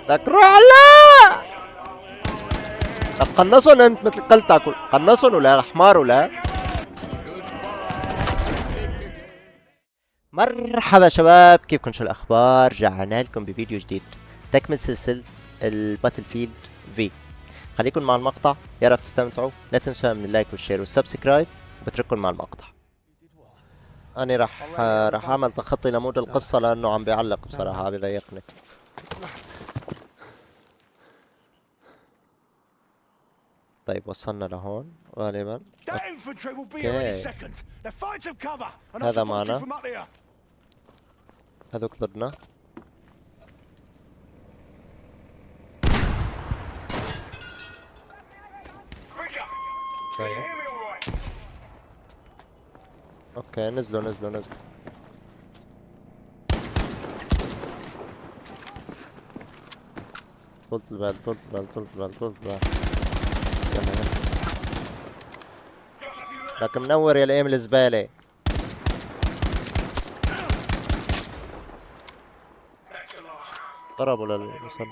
لك روح لا. لك قنصن انت مثل الكل تاكل، قنصن ولا حمار ولا. مرحبا شباب، كيفكم؟ شو الاخبار؟ رجعنا لكم بفيديو جديد تكمل سلسلة الباتل فيلد في. خليكم مع المقطع، يا رب تستمتعوا. لا تنسوا من اللايك والشير والسبسكرايب، وبترككم مع المقطع. انا راح اعمل تخطي لمود القصة لانه عم بيعلق بصراحة، عم بيضايقني. طيب وصلنا لهون غالبا. اوكي، هذا معنا، هذوك ضدنا. طيب اوكي، نزلوا. طولت البال. يلا. لك منور يا الايم الزبالة. ضربوا للمسدس،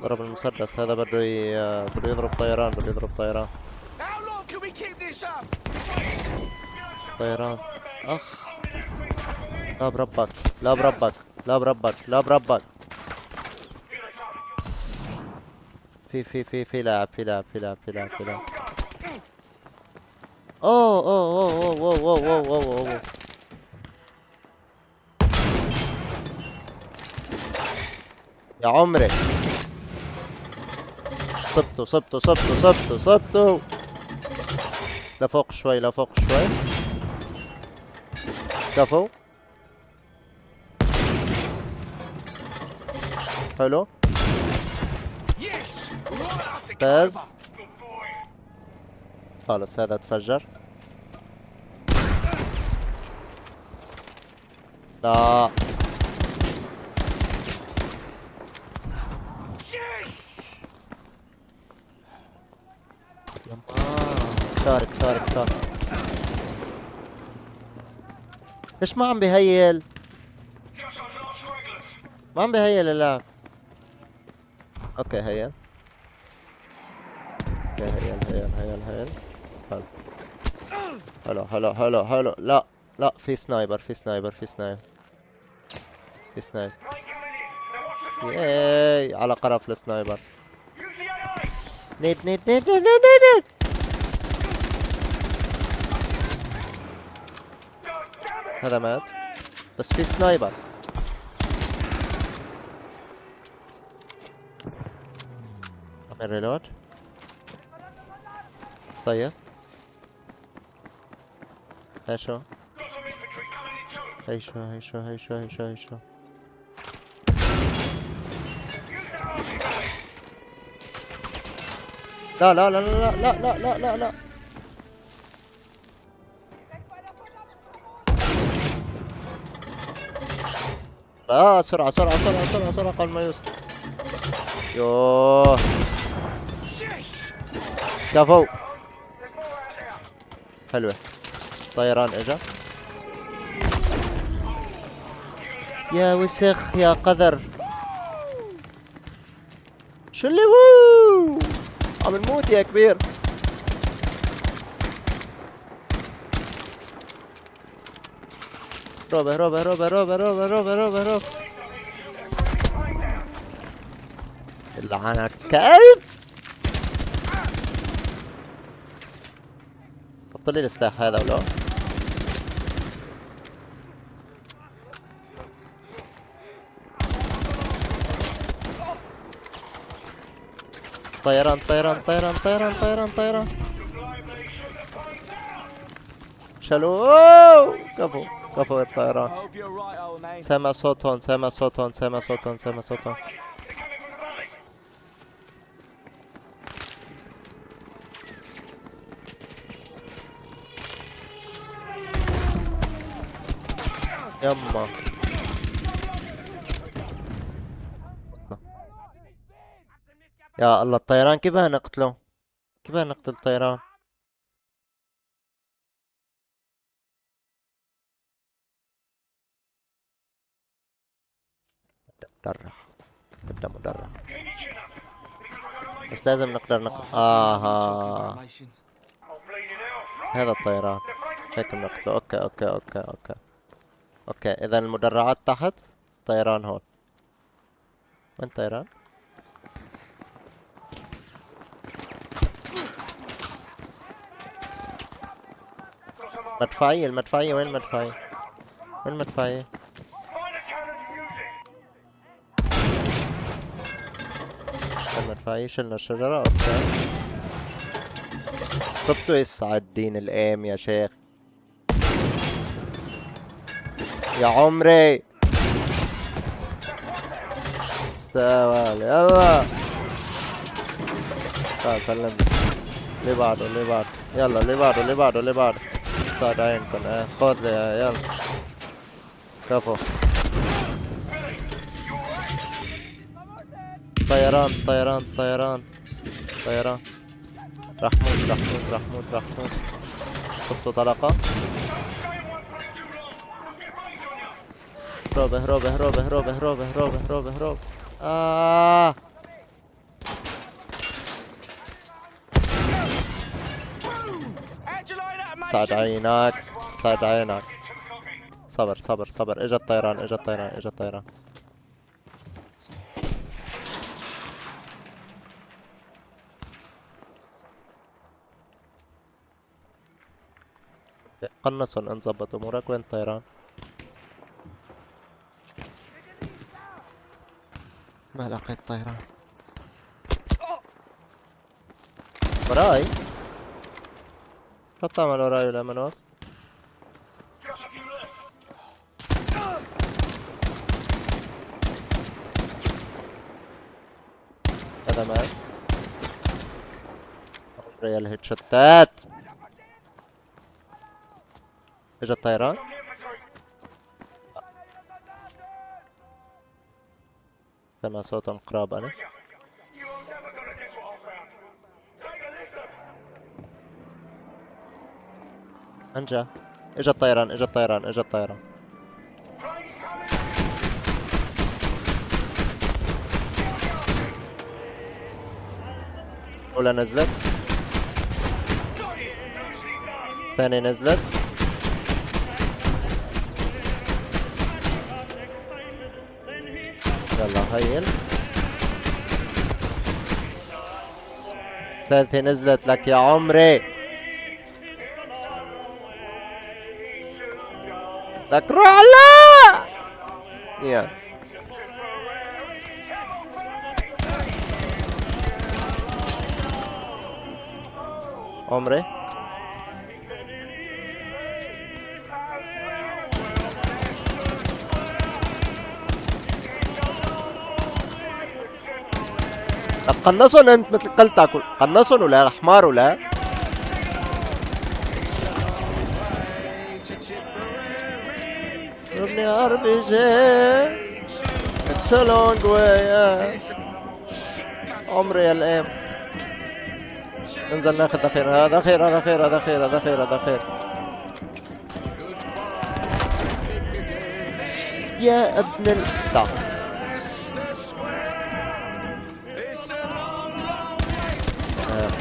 ضرب المسدس هذا. بده يضرب طيران، طيران. اخ، لا بربك، لا بربك. في لاعب. اوه. يا عمري، صبته. لفوق شوي. كفو. حلو. فاز. خلص هذا تفجر. لا. يما كتار. ليش ما عم بهيل؟ ما عم بهيل اللاعب. اوكي هيل. هيل. حلو. لا، في سنايبر. ياي على قرف السنايبر. نيد. هذا مات، بس في سنايبر. عمل ريلود. طيب هيشو. لا. لا، سرعة قبل ما يوصل. يوه، كفو. حلوة. طيران اجا. يا وسخ يا قذر. شو اللي عم نموت يا كبير. روبه. اللعنة كيف. حط لي السلاح هذا ولا. طيران. شالوه. كفو الطيران. سامع صوتهم. يما. يا الله، الطيران كيف نقتله؟ كيف نقتل الطيران؟ درح. نبدأ مدرع، بس لازم نقدر هذا الطيران هيك بنقتله. اوكي اوكي اوكي اوكي اوكي. اذا المدرعات تحت، طيران هون. وين طيران؟ مدفعية، المدفعية وين المدفعية؟ وين المدفعية؟ المدفعية شلنا الشجرة. اوكي. صبتوا يسعد دين الايم يا شيخ. يا عمري استوى. يلا تعال سلمني. اللي بعده اللي بعده. يلا اللي بعده اللي بعده اللي بعده. صاد عينكم. خذ لي يلا. كفو. طيران طيران طيران طيران. راح موت راح موت راح موت راح موت. صبتوا طلقة. هروب هروب هروب هروب هروب هروب هروب هروب. ساعد عينك ساعد عينك. صبر صبر صبر. اجا الطيران اجا الطيران اجا الطيران. قنصن ان ظبط امورك. وين الطيران؟ ما لقيت طيران. وراي؟ شو بتعمل وراي ولا منور؟ هذا مات. عمري الهيد شتات. اجا الطيران. سمع صوتهم قراب انا. انجا. اجا الطيران اجا الطيران اجا الطيران. أولى نزلت. ثانية نزلت. يلا هيل. ثالثة نزلت لك يا عمري. لك روح لا. يلا عمري. طب قنصن انت مثل قلت تاكل. قنصن ولا حمار ولا؟ ابني ار بي جي. It's a long way. عمري يا الايم. ننزل ناخذ ذخيرة. هذا ذخيرة ذخيرة ذخيرة ذخيرة ذخيرة. يا ابن ال تعال.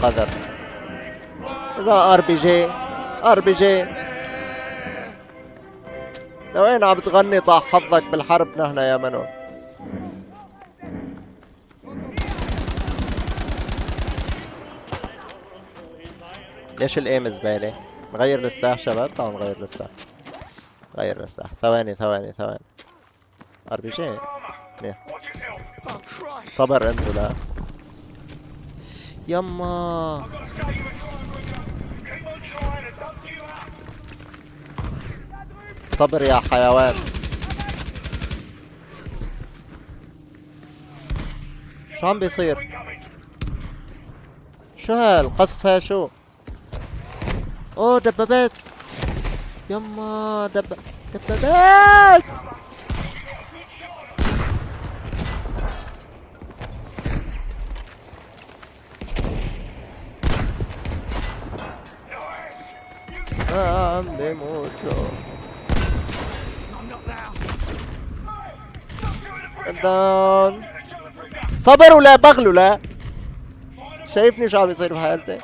قدر. إذا ار بي جي ار بي جي. لوين عم تغني طاح حظك بالحرب نحن يا منو. ليش الايم زبالة؟ نغير السلاح شباب. تعالوا نغير السلاح. غير السلاح. ثواني ثواني ثواني. ار بي جي منيح. صبر انتو. لا يما. صبر يا حيوان. شو عم بيصير؟ شو هالقصف ها شو؟ اوه دبابات. يما دبابات. عم بيموتوا. داون. صبر ولا بغلو لا. شايفني شو عم يصير بحياتي.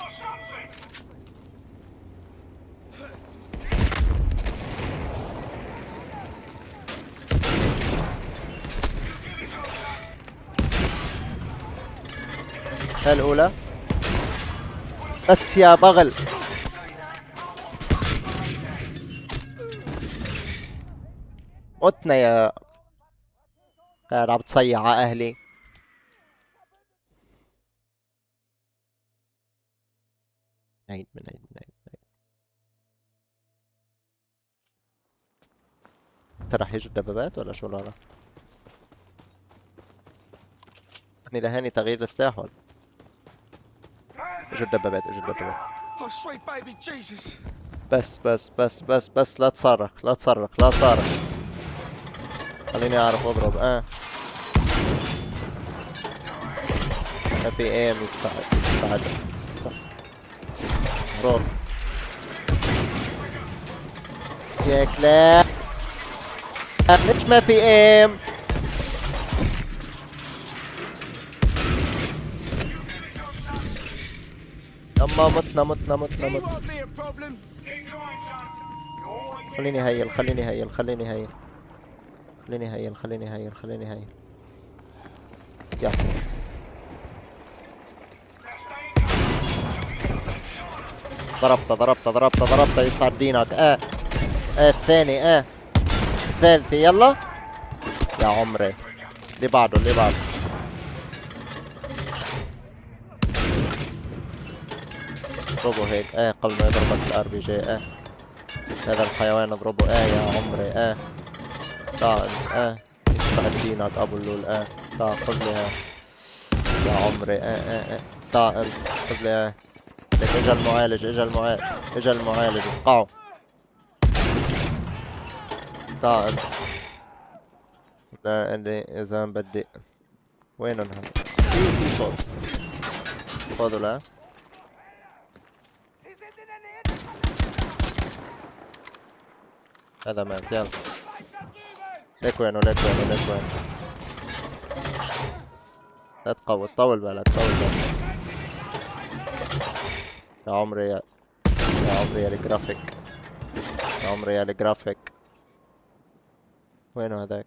هاي الأولى. بس يا بغل. متنا يا قاعد عم تصيع على أهلي. عيد من عيد من عيد. انت رح يجوا الدبابات ولا شو الوضع؟ اني لهاني تغيير السلاح ولا؟ اجوا الدبابات اجوا الدبابات. بس لا تصرخ لا تصرخ لا تصرخ. خليني اعرف اضرب ما في ايم يستعد روح. ياك لا ليش ما في ايم؟ اما متنا. خليني هيل يلا ضربته يصعد دينك. الثاني الثالثة يلا يا عمري. اللي بعده اضربه هيك قبل ما يضربك الار بي جي. هذا الحيوان اضربه يا عمري. تعال يصعد دينك ابو اللول. تعال خذ لي يا عمري. تعال خذ لي لك. اجا المعالج اسقعه. تعال لا اللي اذا بدي وينهم هن؟ في صوت. خذوا لا هذا مات يلا. ليك وينه لا تقوص. طول بالك يا عمري يا الجرافيك. وينه هذاك؟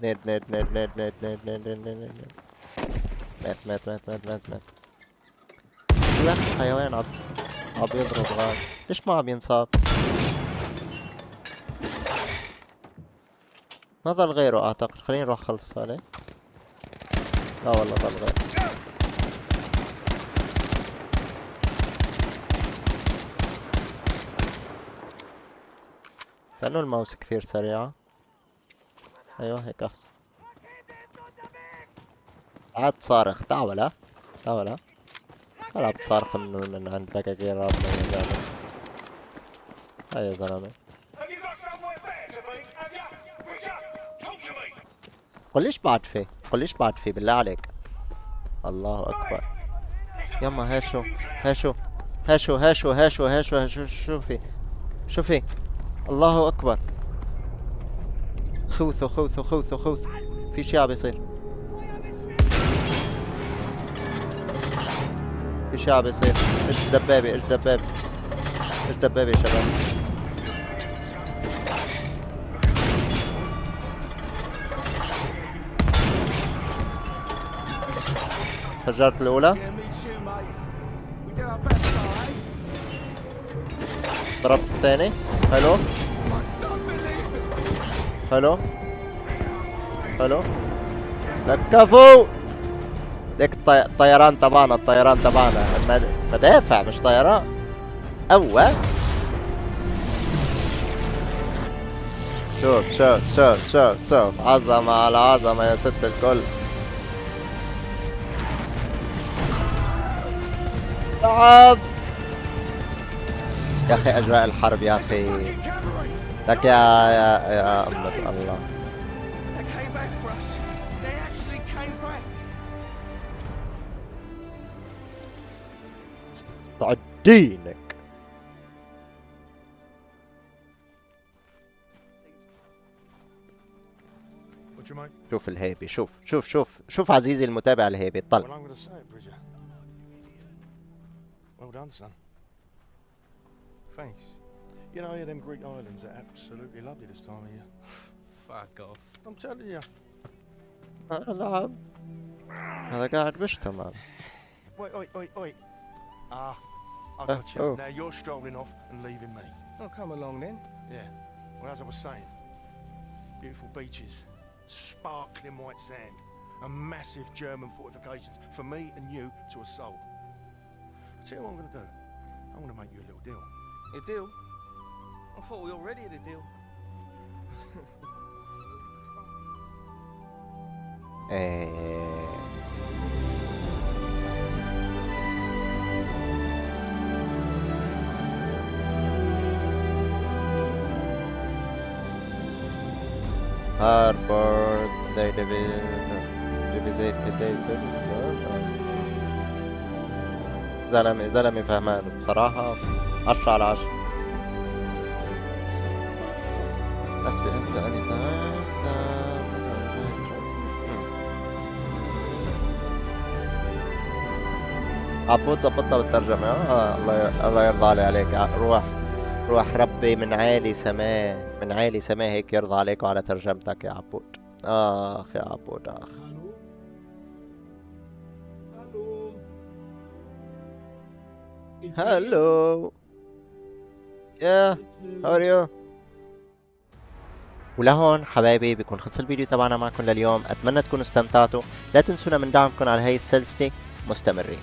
نيد. مات. شو يا اخي حيوان عم يضرب غاد. ليش ما عم ينصاب؟ ما ظل غيره اعتقد. خليني نروح خلص عليه. لا والله ظل غيره. لانه الماوس كثير سريعة. ايوه هيك احسن. عاد صارخ. تعال عم تصارخ من عند بكاكير ربنا يا زلمة. هاي يا زلمة. قوليش بعد في بالله عليك. الله اكبر. يما هاشو. شو في الله اكبر. خوثوا. في شي عم يصير. ايش دبابة يا شباب. سجلت الأولى. ضربت الثاني. حلو لكفوا. ليك الطيران تبعنا مدافع مش طيران. شوف عظمة على عظمة يا ست الكل. نعم يا اخي اجواء الحرب يا اخي. لك يا أمة الله. تعدينك. mate. شوف الهيبة، شوف عزيزي المتابع الهيبة، Well, طلع. I'm going to say it, Bridger. Well done, son. Thanks. You know, them Greek islands are absolutely lovely this time of year. Fuck off. I'm telling you. نعم. هذا قاعد بشتم. Wait. Ah, I Oh, got you. oh. Now you're strolling off and leaving me. Oh, come along then. Yeah. Well, as I was saying, beautiful beaches, sparkling white sand, and massive German fortifications for me and you to assault. I tell you what I'm going to do. I'm going to make you a little deal. A deal? I thought we already had a deal. هارفارد زلمة فهمان بصراحة. 10/10. أسبق عبود ظبطنا بالترجمة. الله يرضى عليك. روح ربي من عالي سماه هيك يرضى عليك وعلى ترجمتك يا عبود. يا عبود هلو. يا how are you؟ ولهون حبايبي بيكون خلص الفيديو تبعنا معكم لليوم. اتمنى تكونوا استمتعتوا. لا تنسونا من دعمكم على هاي السلسلة. مستمرين.